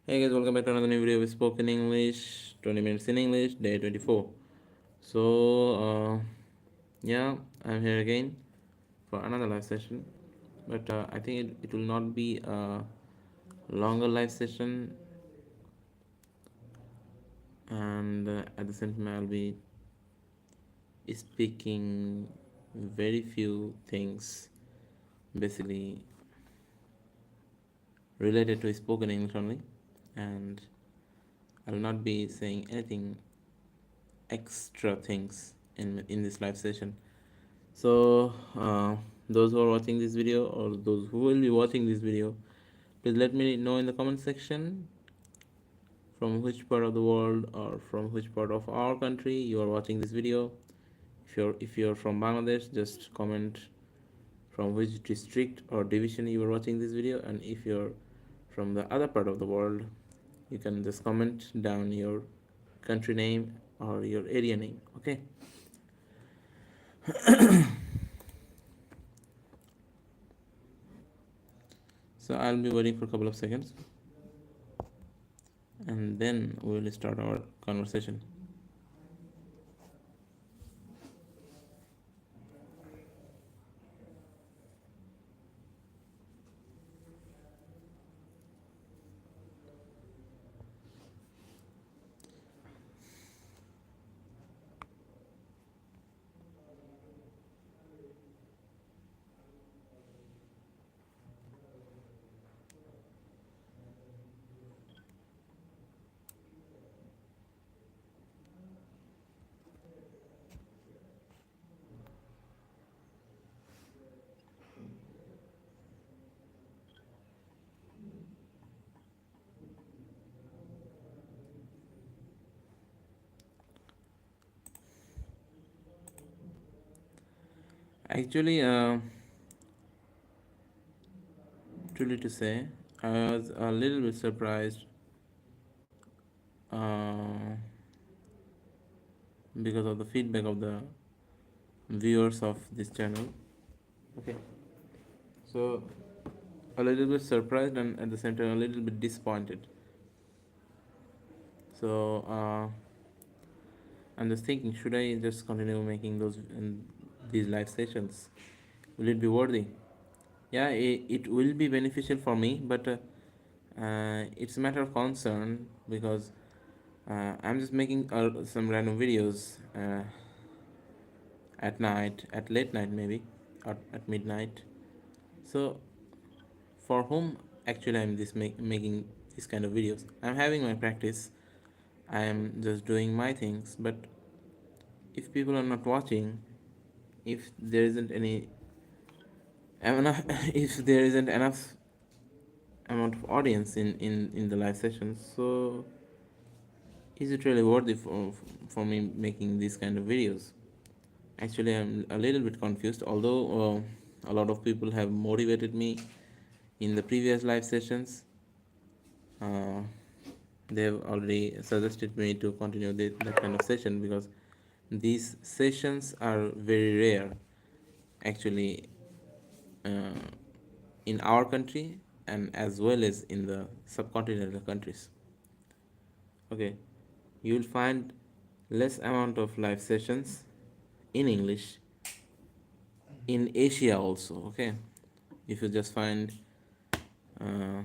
Hey guys, welcome back to another new video with Spoken English, 20 minutes in English, day 24. So, yeah, I'm here again for another live session, but I think it will not be a longer live session, and at the same time, I'll be speaking very few things basically related to spoken English only, and I'll not be saying anything extra things in this live session. So those who are watching this video or those who will be watching this video, please let me know in the comment section from which part of the world or from which part of our country you are watching this video. If you're from Bangladesh, just comment from which district or division you are watching this video, and if you're from the other part of the world, you can just comment down your country name or your area name. Okay. So I'll be waiting for a couple of seconds and then we will start our conversation. Actually, truly to say, I was a little bit surprised uh, because of the feedback of the viewers of this channel. Okay, so a little bit surprised and at the same time a little bit disappointed. So I'm just thinking, should I just continue making these live sessions? Will it be worthy? Yeah, it will be beneficial for me, but it's a matter of concern because I'm just making some random videos at night, at late night maybe, or at midnight. So for whom actually I'm making these kind of videos? I'm having my practice. I am just doing my things, but if people are not watching, if there isn't any enough, if there isn't enough amount of audience in the live sessions, so is it really worthy for me making these kind of videos? Actually, I'm a little bit confused, although a lot of people have motivated me in the previous live sessions. uh, they've already suggested me to continue that kind of session because these sessions are very rare actually, uh, in our country and as well as in the subcontinental countries. Okay, you will find less amount of live sessions in English in Asia also. Okay, if you just find uh,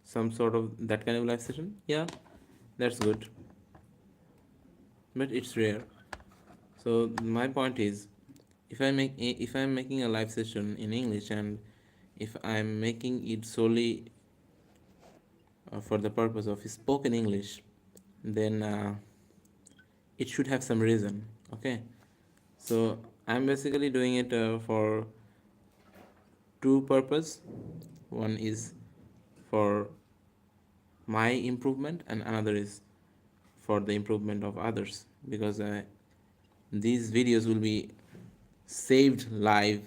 some sort of that kind of live session, yeah, that's good, but it's rare. So my point is, if I'm making a live session in English and if I'm making it solely for the purpose of spoken English, then it should have some reason. Okay, so I'm basically doing it for two purpose. One is for my improvement and another is for the improvement of others, because these videos will be saved live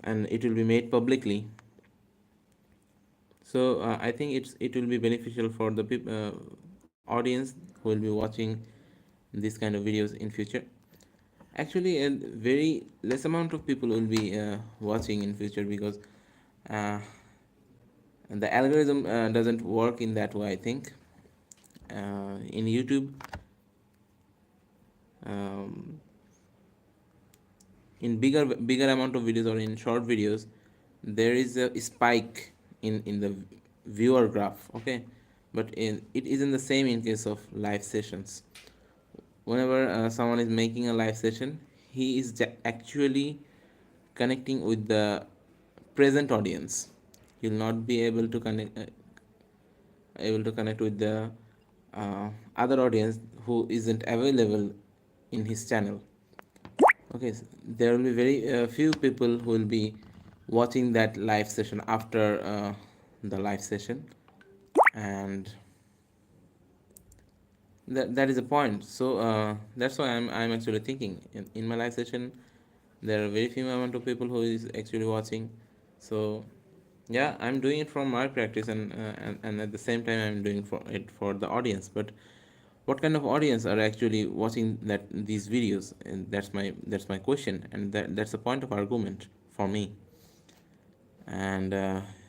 and it will be made publicly. So I think it will be beneficial for the audience who will be watching this kind of videos in future. Actually, a very less amount of people will be watching in future because uh, And the algorithm doesn't work in that way, I think. In YouTube, um, in bigger amount of videos or in short videos, there is a spike in the viewer graph, okay, but it isn't the same in case of live sessions. Whenever someone is making a live session, he is actually connecting with the present audience. You'll not be able to connect with the other audience who isn't available in his channel. Okay, there will be very few people who will be watching that live session after the live session, and that is the point. So that's why I'm actually thinking in my live session there are very few amount of people who is actually watching. So yeah, I'm doing it from my practice, and at the same time I'm doing for it for the audience. But what kind of audience are actually watching these videos? And that's my question, and that's the point of argument for me. And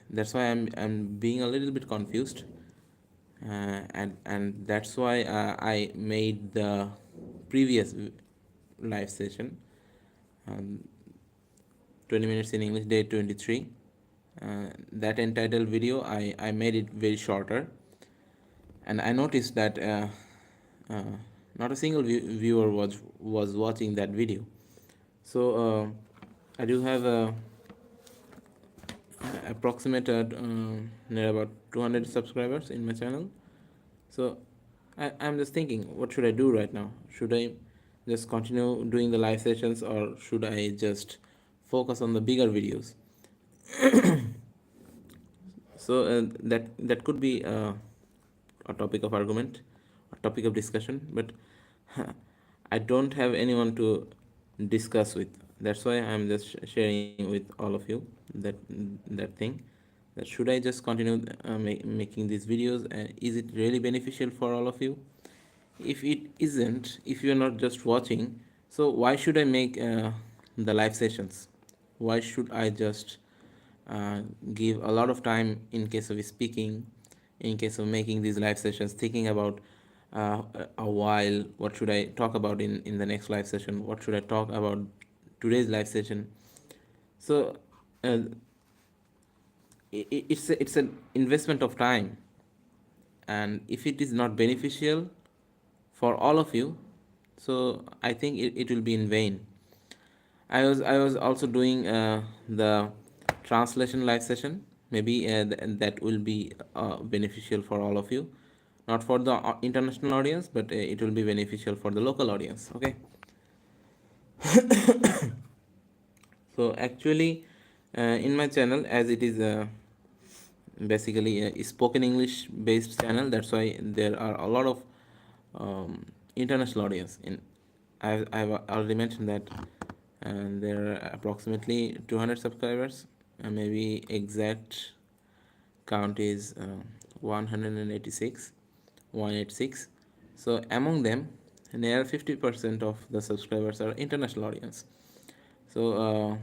that's why I'm being a little bit confused, and that's why I made the previous live session, um, 20 minutes in English, day 23. That entitled video, I made it very shorter, and I noticed that uh, not a single viewer was watching that video. So I do have a approximate near about 200 subscribers in my channel. So I'm just thinking, what should I do right now? Should I just continue doing the live sessions, or should I just focus on the bigger videos? So that could be a topic of argument, a topic of discussion, but I don't have anyone to discuss with. That's why I'm just sharing with all of you that that thing. That should I just continue making these videos, and is it really beneficial for all of you? If it isn't, if you're not just watching, so why should I make the live sessions? Why should I just give a lot of time in case of speaking, in case of making these live sessions, thinking about a while what should I talk about in the next live session, what should I talk about today's live session? So uh, it's an investment of time, and if it is not beneficial for all of you, so I think it will be in vain. I was also doing the translation live session. Maybe that will be beneficial for all of you, not for the international audience, but it will be beneficial for the local audience. Okay. So actually, in my channel, as it is basically a spoken English based channel, that's why there are a lot of international audience. I've already mentioned that, and there are approximately 200 subscribers. Maybe exact count is 186, 186. So among them, near 50% of the subscribers are international audience. So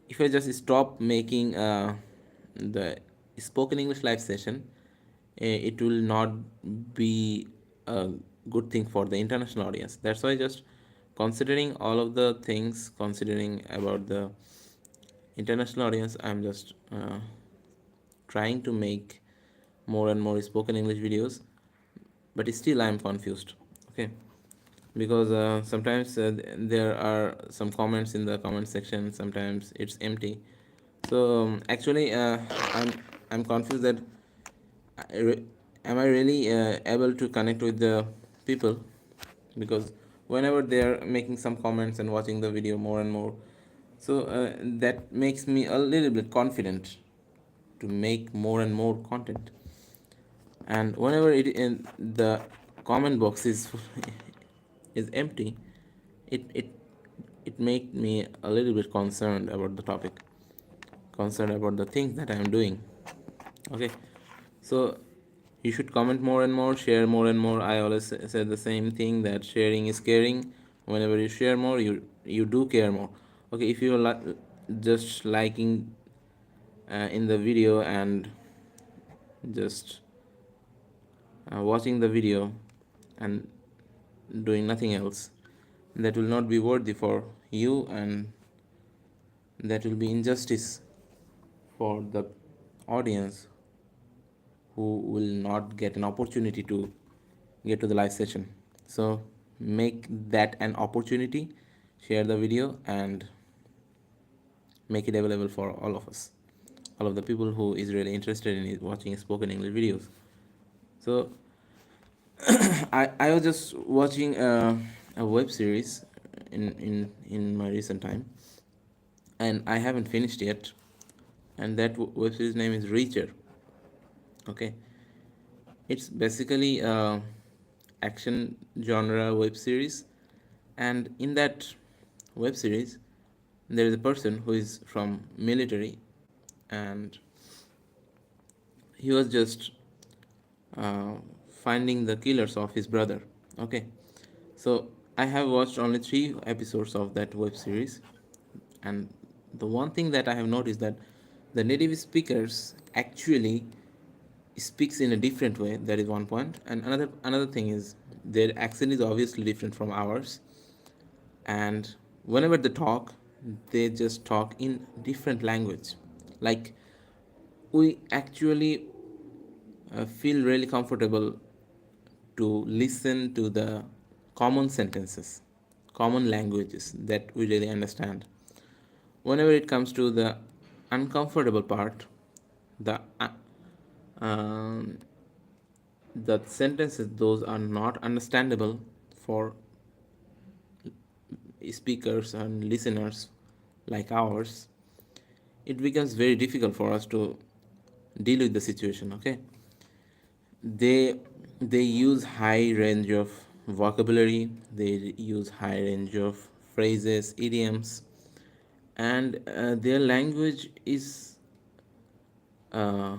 if I just stop making the spoken English live session, it will not be a good thing for the international audience. That's why, just considering all of the things, considering about the international audience, I'm just trying to make more and more spoken English videos, but still I'm confused. Okay, because sometimes there are some comments in the comment section, sometimes it's empty. So actually I'm confused that am I really able to connect with the people, because whenever they're making some comments and watching the video more and more, so that makes me a little bit confident to make more and more content. And whenever it in the comment box is is empty, it it it made me a little bit concerned about the topic, concerned about the things that I'm doing. Okay, so you should comment more and more, share more and more. I always say the same thing, that sharing is caring. Whenever you share more, you do care more. Okay, if you're just liking in the video and just watching the video and doing nothing else, that will not be worthy for you, and that will be injustice for the audience who will not get an opportunity to get to the live session. So make that an opportunity, share the video, and make it available for all of us, all of the people who is really interested in watching spoken English videos. So I was just watching a web series in my recent time, and I haven't finished yet. And that web series name is Reacher. Okay, it's basically a action genre web series, and in that web series, there is a person who is from military, and he was just uh, finding the killers of his brother. Okay, so I have watched only 3 episodes of that web series, and the one thing that I have noticed that the native speakers actually speaks in a different way. That is one point, and another thing is their accent is obviously different from ours, and whenever they just talk in different language. Like, we actually feel really comfortable to listen to the common sentences, common languages that we really understand. Whenever it comes to the uncomfortable part, the um, the sentences those are not understandable for speakers and listeners like ours, it becomes very difficult for us to deal with the situation. Okay, they they use high range of vocabulary, they use high range of phrases, idioms, and their language is uh,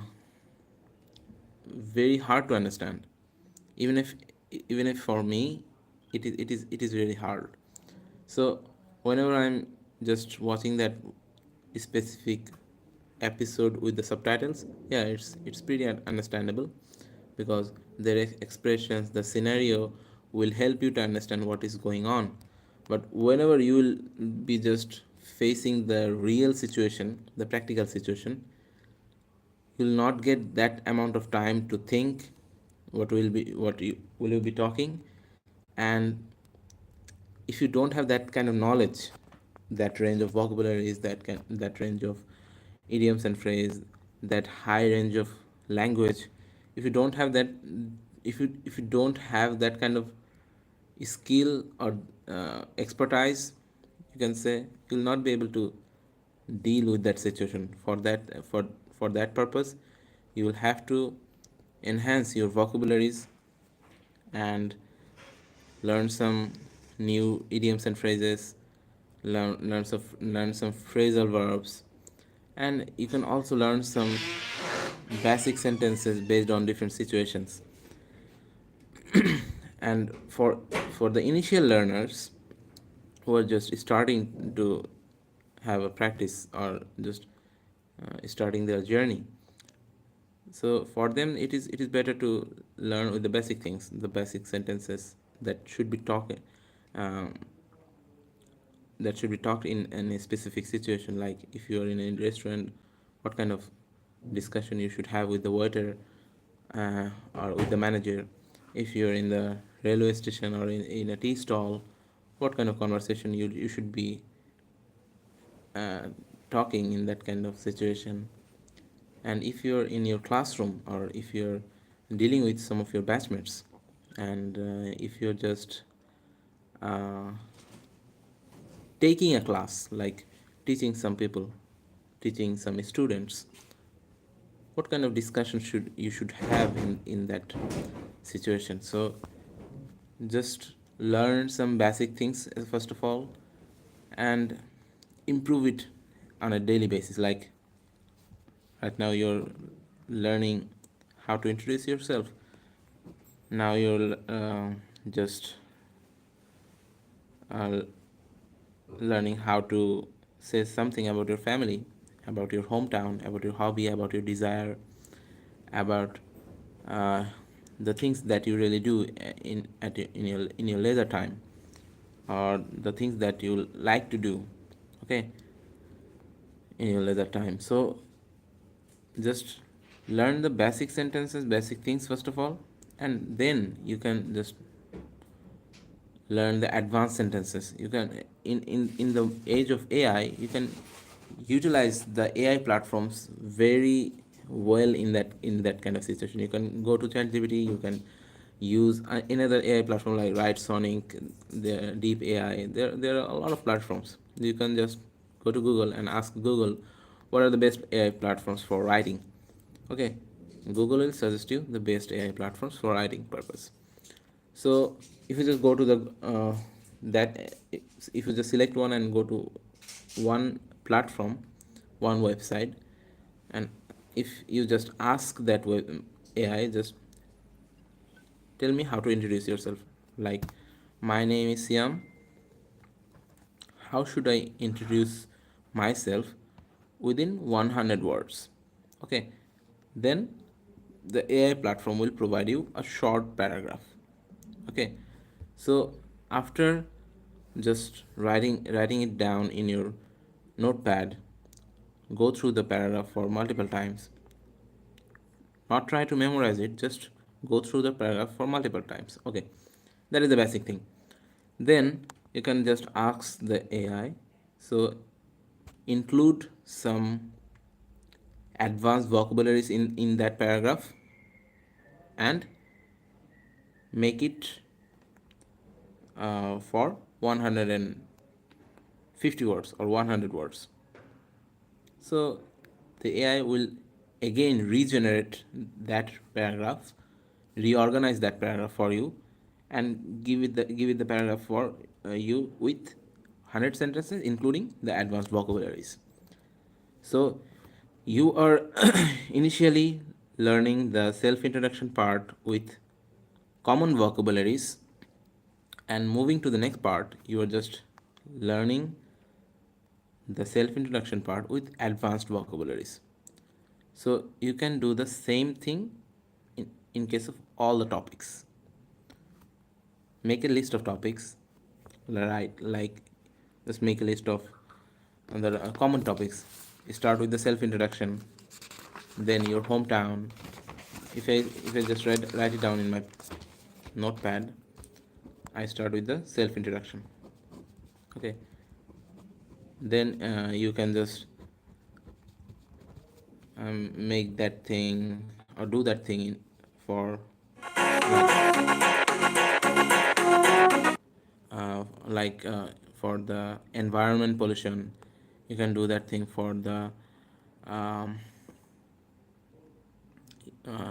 very hard to understand. Even if even if for me it is really hard. So whenever I'm just watching that specific episode with the subtitles, yeah, it's pretty understandable, because their expressions, the scenario will help you to understand what is going on. But whenever you will be just facing the real situation, the practical situation, you'll not get that amount of time to think what you will you be talking. And if you don't have that kind of knowledge, that range of vocabularies, that range of idioms and phrase, that high range of language, if you don't have that, if you don't have that kind of skill or expertise, you can say, you'll not be able to deal with that situation. For that purpose, you will have to enhance your vocabularies and learn some new idioms and phrases, learn some phrasal verbs, and you can also learn some basic sentences based on different situations. And for the initial learners who are just starting to have a practice, or just starting their journey, so for them it is better to learn with the basic things, the basic sentences that should be talking, um, that should be talked in a specific situation. Like, if you are in a restaurant, what kind of discussion you should have with the waiter, or with the manager. If you're in the railway station or in a tea stall, what kind of conversation you should be uh, talking in that kind of situation. And if you're in your classroom, or if you're dealing with some of your batchmates, and if you're just uh, taking a class, like teaching some people, teaching some students, what kind of discussion should have in that situation. So just learn some basic things, first of all, and improve it on a daily basis. Like, right now you're learning how to introduce yourself. Now you're just uh, learning how to say something about your family, about your hometown, about your hobby, about your desire. about uh, the things that you really do in your leisure time, or the things that you like to do, okay, in your leisure time. So just learn the basic sentences, basic things first of all, and then you can just learn the advanced sentences. You can, in the age of AI, you can utilize the AI platforms very well in that kind of situation. You can go to ChatGPT, you can use another AI platform like Write Sonic, the Deep AI. There are a lot of platforms. You can just go to Google and ask Google what are the best AI platforms for writing. Okay, Google will suggest you the best AI platforms for writing purpose. So if you just go to the that if you just select one and go to one platform, one website, and if you just ask that AI, just tell me how to introduce yourself, like, my name is Siam, how should I introduce myself within 100 words. Okay, then the AI platform will provide you a short paragraph. Okay, so after just writing it down in your notepad, go through the paragraph for multiple times. Not try to memorize it, just go through the paragraph for multiple times. Okay, that is the basic thing. Then you can just ask the AI, so include some advanced vocabularies in that paragraph, and make it for 150 words or 100 words. So the AI will again regenerate that paragraph, reorganize that paragraph for you, and give it the paragraph for you with 100 sentences, including the advanced vocabularies. So you are initially learning the self introduction part with common vocabularies, and moving to the next part, you are just learning the self introduction part with advanced vocabularies. So you can do the same thing in case of all the topics. Make a list of topics, right? Like, just make a list of the common topics. Start with the self introduction, then your hometown. If I just write it down in my notepad, I start with the self introduction. Okay, then you can just make that thing or do that thing for for the environment pollution. You can do that thing for the um,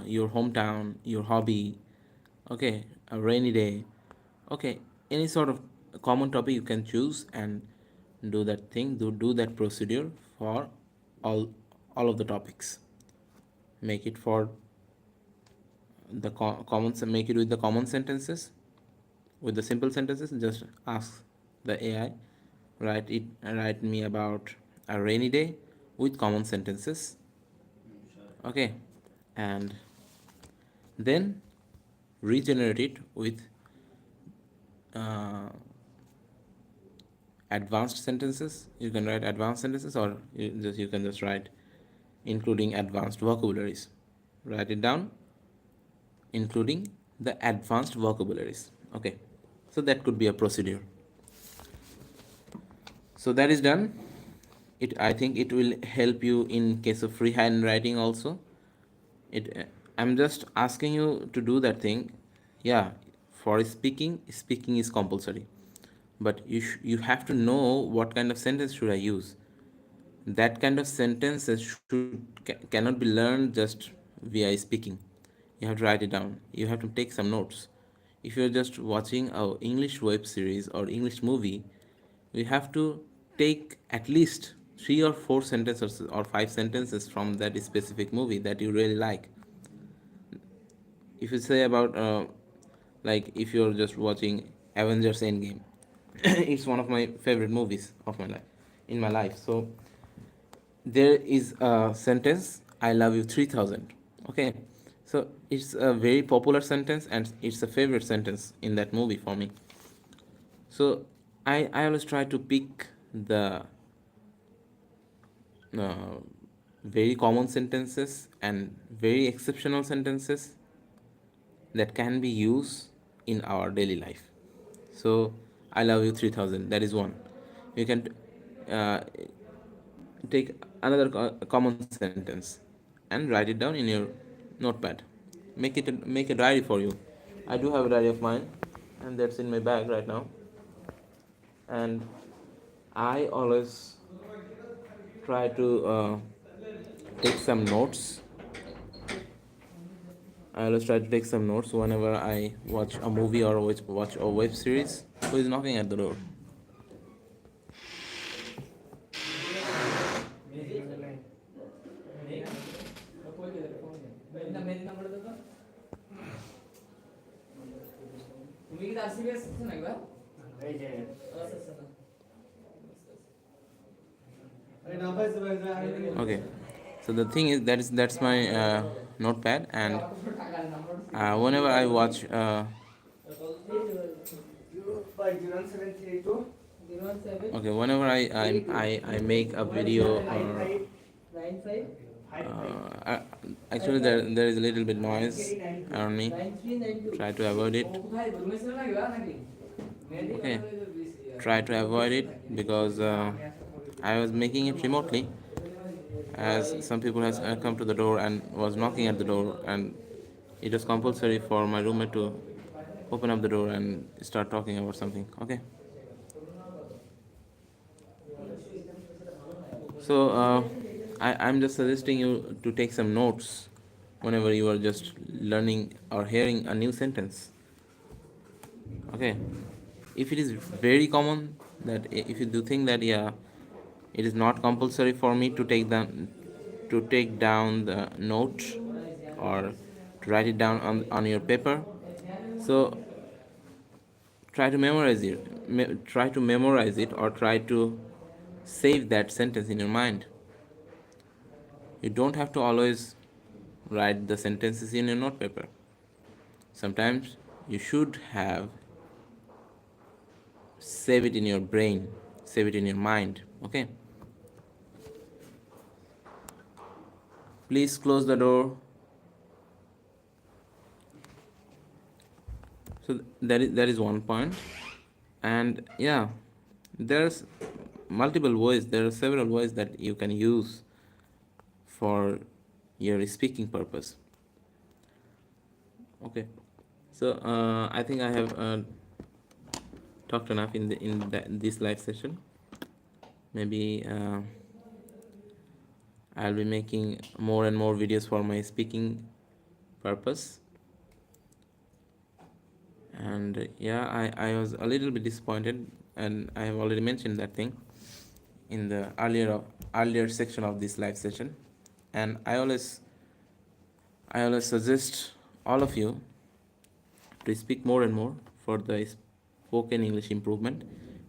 your hometown, your hobby. Okay, a rainy day. Okay, any sort of common topic you can choose and do that thing. Do that procedure for all all of the topics. Make it for the common. Make it with the common sentences, with the simple sentences. Just ask the AI, write me about a rainy day with common sentences. Okay, and then regenerate it with uh, advanced sentences. You can write advanced sentences, or you can just write including advanced vocabularies. Write it down, including the advanced vocabularies. Okay, so that could be a procedure. So that is done. I think it will help you in case of freehand writing also. I'm just asking you to do that thing. Yeah, for speaking is compulsory, but you have to know what kind of sentence should I use. That kind of sentences cannot be learned just via speaking. You have to write it down, you have to take some notes. If you're just watching a English web series or English movie, you have to take at least three or four sentences or five sentences from that specific movie that you really like. If you say about like, if you're just watching Avengers Endgame, it's one of my favorite movies of my life, in my life. So there is a sentence, I love you 3000. Okay, so it's a very popular sentence and it's a favorite sentence in that movie for me. So I always try to pick the uh, very common sentences and very exceptional sentences that can be used in our daily life. So I love you 3000, that is one. You can uh, take another common sentence and write it down in your notepad. Make a diary for you. I do have a diary of mine, and that's in my bag right now. And I always try to take some notes. I always try to take some notes whenever I watch a movie or watch a web series. Who is knocking at the door? Okay, so the thing is that's my notepad, and whenever I watch okay, whenever I make a video or uh, actually there is a little bit noise around me. Try to avoid it. Okay, try to avoid it because I was making it remotely, as some people has come to the door and was knocking at the door, and it was compulsory for my roommate to open up the door and start talking about something. Okay, so I'm just suggesting you to take some notes whenever you are just learning or hearing a new sentence. Okay, if it is very common, that if you do think that, yeah, it is not compulsory for me to take down the note or to write it down on your paper, so try to memorize it, or try to save that sentence in your mind. You don't have to always write the sentences in your note paper. Sometimes you should have save it in your brain, save it in your mind. Okay, please close the door. So that is one point. And yeah, there's multiple ways, there are several ways that you can use for your speaking purpose. Okay, so I think I have talked enough this live session. Maybe I'll be making more and more videos for my speaking purpose. And yeah, I was a little bit disappointed, and I have already mentioned that thing in the earlier section of this live session. And I always suggest all of you to speak more and more for the spoken English improvement.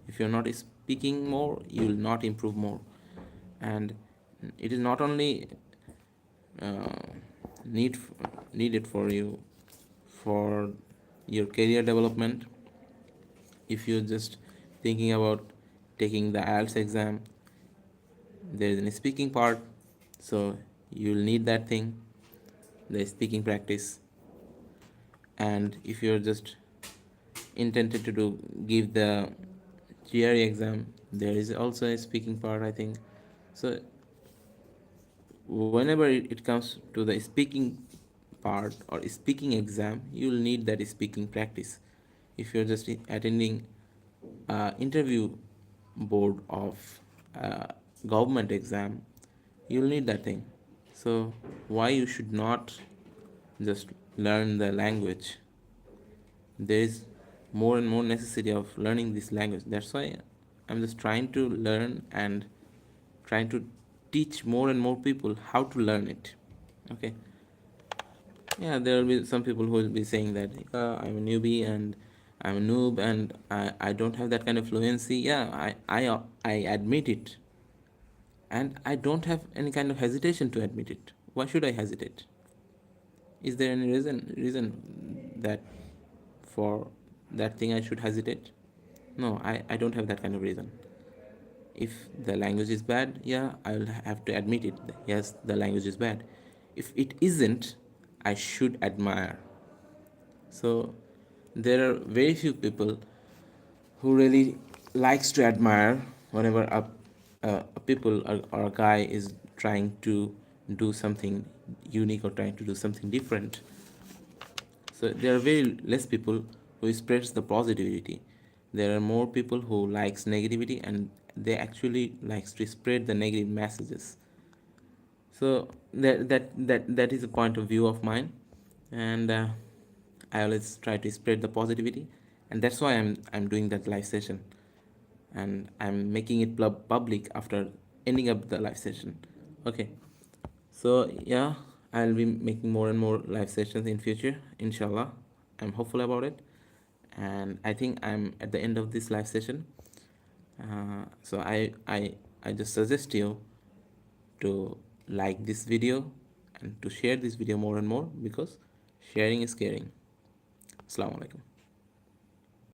If you're not speaking more, you will not improve more. And it is not only uh, need needed for you for your career development. If you're just thinking about taking the IELTS exam, there is a speaking part, so you'll need that thing, the speaking practice. And if you're just intended to give the GRE exam, there is also a speaking part, I think. So whenever it comes to the speaking part or speaking exam, you'll need that speaking practice. If you're just attending interview board of government exam, you'll need that thing. So why you should not just learn the language? There is more and more necessity of learning this language. That's why I'm just trying to learn and trying to teach more and more people how to learn it. Okay, yeah, there will be some people who will be saying that I'm a newbie and I'm a noob and I don't have that kind of fluency. Yeah, I admit it, and I don't have any kind of hesitation to admit it. Why should I hesitate? Is there any reason that for that thing I should hesitate? No, I don't have that kind of reason. If the language is bad, yeah, I'll have to admit it. Yes, the language is bad. If it isn't, I should admire. So there are very few people who really likes to admire whenever a people or a guy is trying to do something unique or trying to do something different. So there are very less people who spreads the positivity. There are more people who likes negativity, and they actually likes to spread the negative messages. So that is a point of view of mine, and I always try to spread the positivity, and that's why I'm doing that live session, and I'm making it public after ending up the live session. Okay, so yeah, I'll be making more and more live sessions in future, inshallah. I'm hopeful about it, and I think I'm at the end of this live session. So I just suggest you to like this video and to share this video more and more, because sharing is caring. Assalamu alaikum.